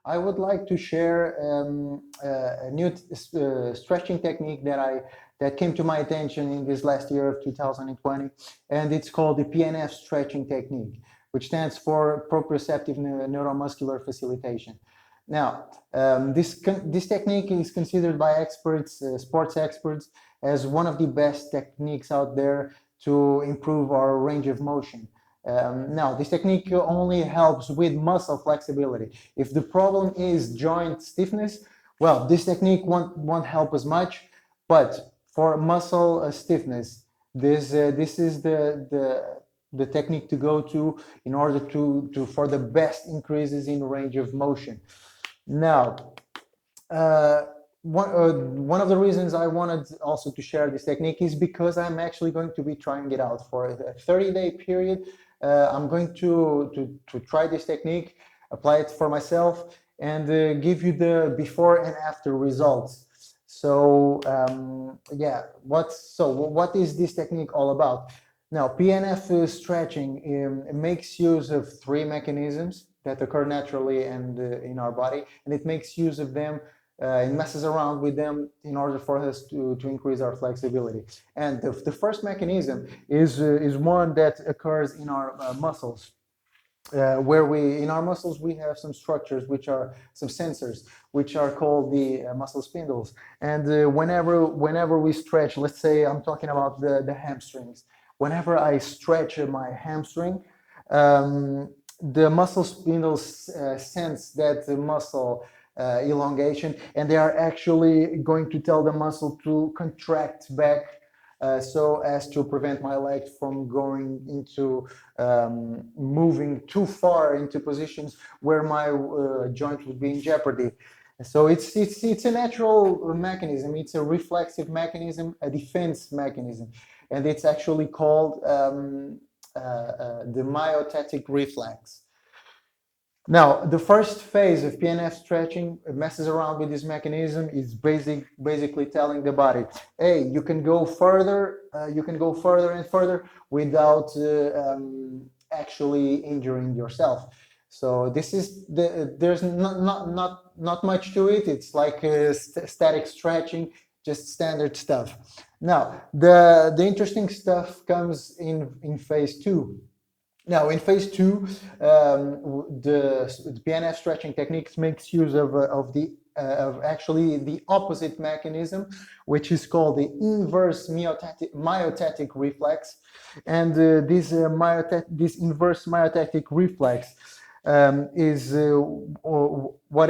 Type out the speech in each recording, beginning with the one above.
I would like to share a new stretching technique that came to my attention in this last year of 2020, and it's called the PNF stretching technique, which stands for proprioceptive neuromuscular facilitation. Now, this technique is considered by experts, sports experts, as one of the best techniques out there to improve our range of motion. Now, this technique only helps with muscle flexibility. If the problem is joint stiffness, well, this technique won't help as much. But for muscle stiffness, this is the technique to go to in order to for the best increases in range of motion. Now, one of the reasons I wanted also to share this technique is because I'm actually going to be trying it out for a 30-day period. I'm going to try this technique, apply it for myself, and give you the before and after results. So yeah, what is this technique all about? Now, PNF stretching makes use of three mechanisms that occur naturally and in our body, and it makes use of them. It messes around with them in order for us to increase our flexibility. And the first mechanism is one that occurs in our muscles. Where in our muscles we have some structures, which are some sensors, which are called the muscle spindles. And whenever we stretch, let's say I'm talking about the hamstrings. Whenever I stretch my hamstring, the muscle spindles sense that muscle elongation, and they are actually going to tell the muscle to contract back so as to prevent my leg from going into moving too far into positions where my joint would be in jeopardy. So it's a natural mechanism. It's a reflexive mechanism, a defense mechanism, and it's actually called the myotatic reflex. Now, the first phase of PNF stretching messes around with this mechanism. Is basically telling the body, hey, you can go further and further without actually injuring yourself. So this is there's not much to it. It's like static stretching, just standard stuff. Now, the interesting stuff comes in phase two. Now, in phase two, the PNF stretching techniques makes use of actually the opposite mechanism, which is called the inverse myotatic reflex. And this inverse myotatic reflex is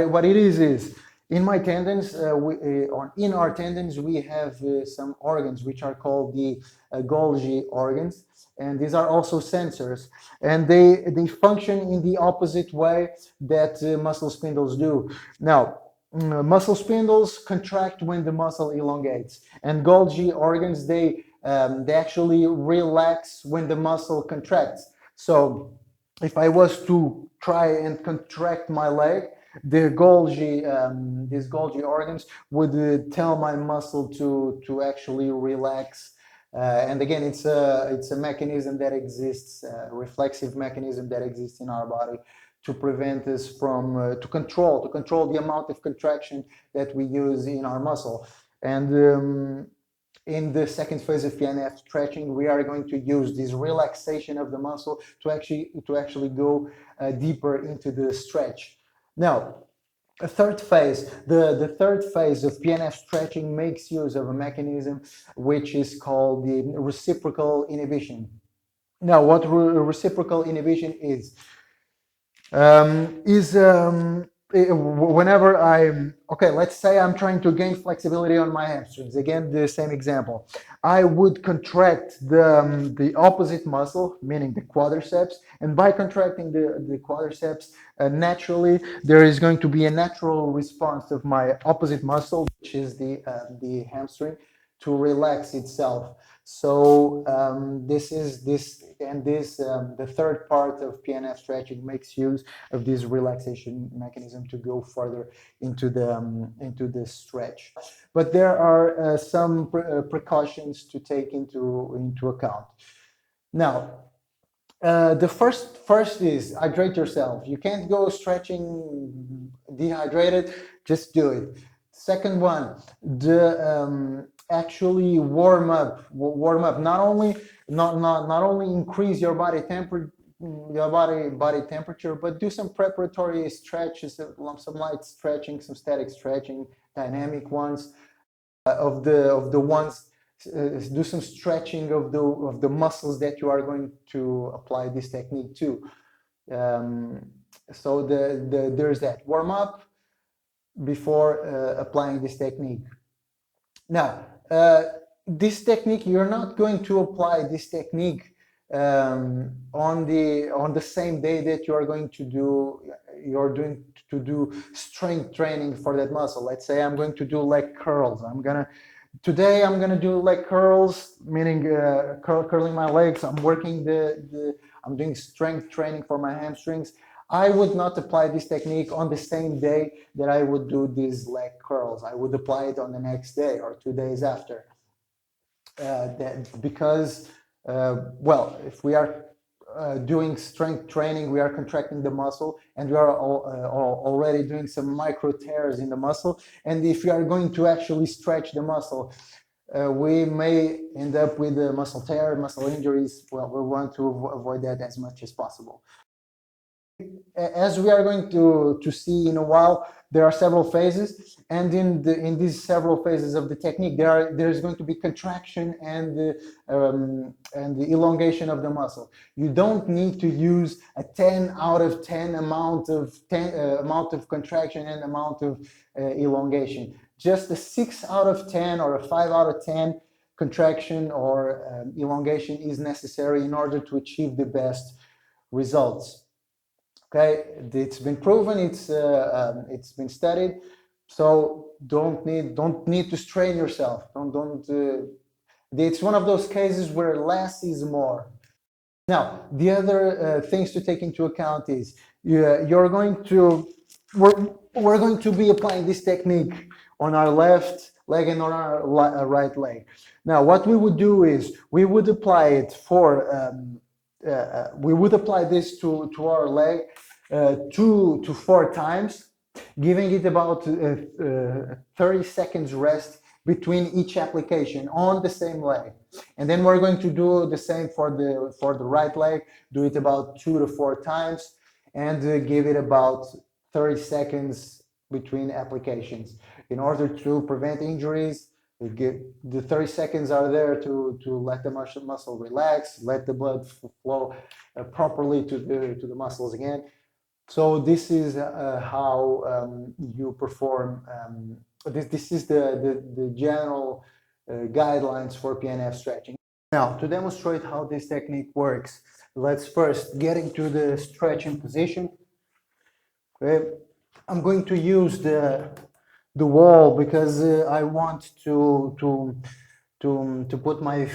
what it is. In my tendons, or in our tendons, we have some organs which are called the Golgi organs, and these are also sensors, and they function in the opposite way that muscle spindles do. Now, muscle spindles contract when the muscle elongates, and Golgi organs they actually relax when the muscle contracts. So, if I was to try and contract my leg, these Golgi organs would tell my muscle to actually relax. And again, it's a mechanism that exists, a reflexive mechanism that exists in our body to prevent us from to control the amount of contraction that we use in our muscle. And in the second phase of PNF stretching, we are going to use this relaxation of the muscle to actually go deeper into the stretch. Now, a third phase, the third phase of PNF stretching makes use of a mechanism which is called the reciprocal inhibition. Now, what reciprocal inhibition is whenever let's say I'm trying to gain flexibility on my hamstrings. Again, the same example. I would contract the opposite muscle, meaning the quadriceps, and by contracting the quadriceps, naturally there is going to be a natural response of my opposite muscle, which is the hamstring, to relax itself. So the third part of PNF stretching makes use of this relaxation mechanism to go further into the stretch. But there are some precautions to take into account. Now, The first is hydrate yourself. You can't go stretching dehydrated. Just do it. Second one, the actually warm up. Warm up. Not only increase your body temperature, body temperature, but do some preparatory stretches, some light stretching, some static stretching, dynamic ones of the ones. Do some stretching of the muscles that you are going to apply this technique to. So there's that warm up before applying this technique. Now, this technique, you're not going to apply this technique on the same day that you're going to do strength training for that muscle. Let's say I'm going to do leg curls. Today I'm gonna do leg curls, meaning curling my legs. I'm doing strength training for my hamstrings. I would not apply this technique on the same day that I would do these leg curls. I would apply it on the next day or 2 days after. Because, well, if we are doing strength training, we are contracting the muscle, and we are already doing some micro tears in the muscle. And if we are going to actually stretch the muscle, we may end up with a muscle tear, muscle injuries. Well, we want to avoid that as much as possible. As we are going to see in a while, there are several phases, and in these several phases of the technique, there's going to be contraction and the elongation of the muscle. You don't need to use a 10 out of 10 amount of contraction and amount of elongation. Just a 6 out of 10 or a 5 out of 10 contraction or elongation is necessary in order to achieve the best results. Okay, it's been proven, it's been studied, so don't need to strain yourself. It's one of those cases where less is more. Now, the other things to take into account is we're going to be applying this technique on our left leg and on our right leg. Now, what we would do is we would apply it we would apply this to our leg 2 to 4 times, giving it about 30 seconds rest between each application on the same leg. And then we're going to do the same for the right leg, do it about 2 to 4 times, and give it about 30 seconds between applications. In order to prevent injuries, the 30 seconds are there to let the muscle relax, let the blood flow properly to the muscles again. So this is how you perform. This is the general guidelines for PNF stretching. Now, to demonstrate how this technique works, let's first get into the stretching position. Okay. I'm going to use the wall because I want to put my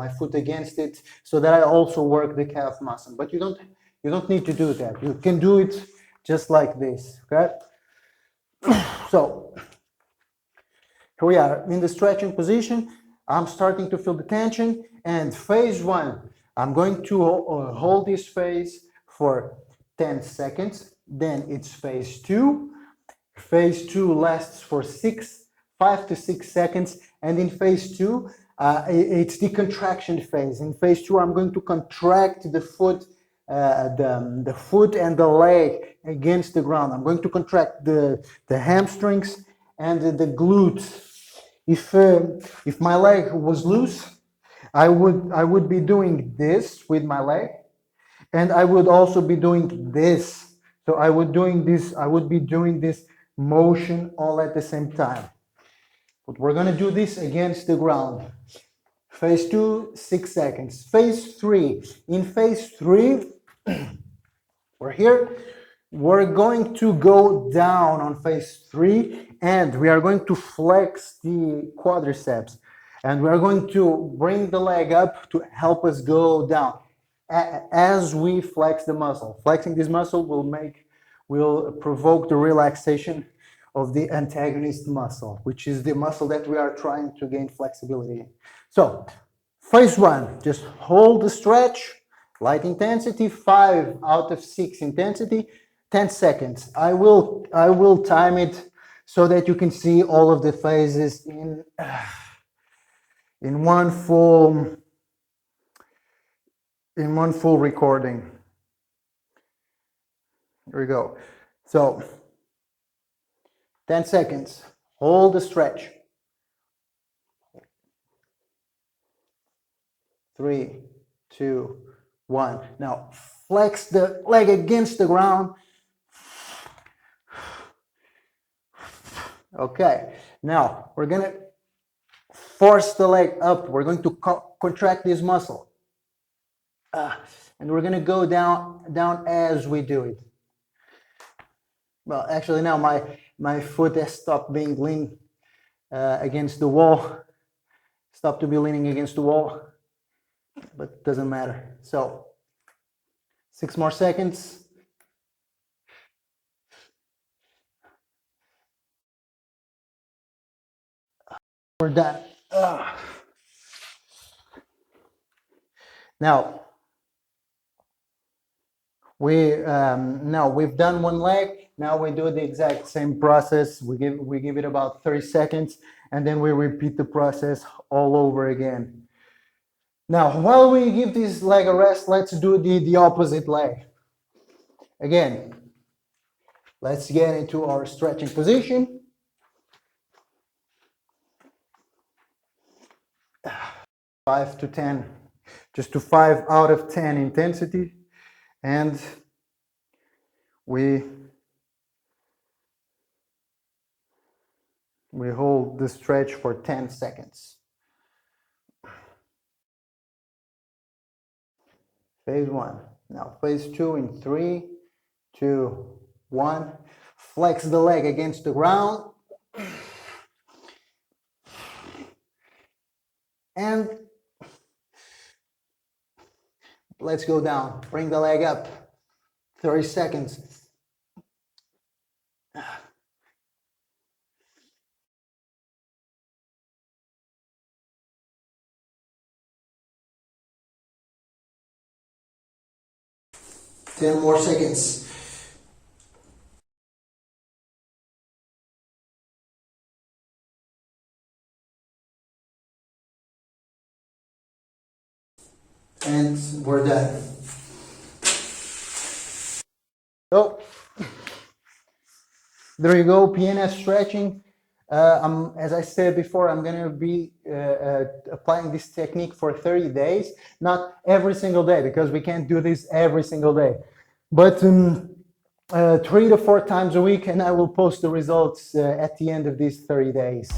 my foot against it so that I also work the calf muscle. But you don't need to do that. You can do it just like this. Okay. So here we are in the stretching position. I'm starting to feel the tension, and phase 1, I'm going to hold this phase for 10 seconds. Then it's phase 2. Phase 2 lasts for 5 to 6 seconds, and in phase 2, it's the contraction phase. In phase 2, I'm going to contract the foot, the foot and the leg against the ground. I'm going to contract the hamstrings and the glutes. If my leg was loose, I would be doing this with my leg, and I would also be doing this. So I would be doing this motion all at the same time. But we're going to do this against the ground. Phase 2, 6 seconds. Phase 3. In phase 3, we're here. We're going to go down on phase 3, and we are going to flex the quadriceps. And we are going to bring the leg up to help us go down as we flex the muscle. Flexing this muscle will provoke the relaxation of the antagonist muscle, which is the muscle that we are trying to gain flexibility in. So, phase 1, just hold the stretch, Light intensity, 5 out of 6 intensity, 10 seconds. I will time it so that you can see all of the phases in one full recording. Here we go. So 10 seconds. Hold the stretch. 3, 2, 1. Now flex the leg against the ground. Okay. Now we're gonna force the leg up. We're going to contract this muscle. And we're gonna go down as we do it. Well, actually now my foot has stopped being leaning against the wall. Stopped to be leaning against the wall, but it doesn't matter. So 6 more seconds. We're done. Now we've done one leg. Now we do the exact same process. We give it about 30 seconds, and then we repeat the process all over again. Now, while we give this leg a rest, let's do the opposite leg. Again, let's get into our stretching position. 5 to 10, just to 5 out of 10 intensity, and we hold the stretch for 10 seconds. Phase 1. Now phase 2 in 3, 2, 1. Flex the leg against the ground. And let's go down. Bring the leg up. 30 seconds. Ten more seconds. And we're done. So there you go, PNF stretching. As I said before, I'm going to be applying this technique for 30 days, not every single day, because we can't do this every single day, but 3 to 4 times a week, and I will post the results at the end of these 30 days.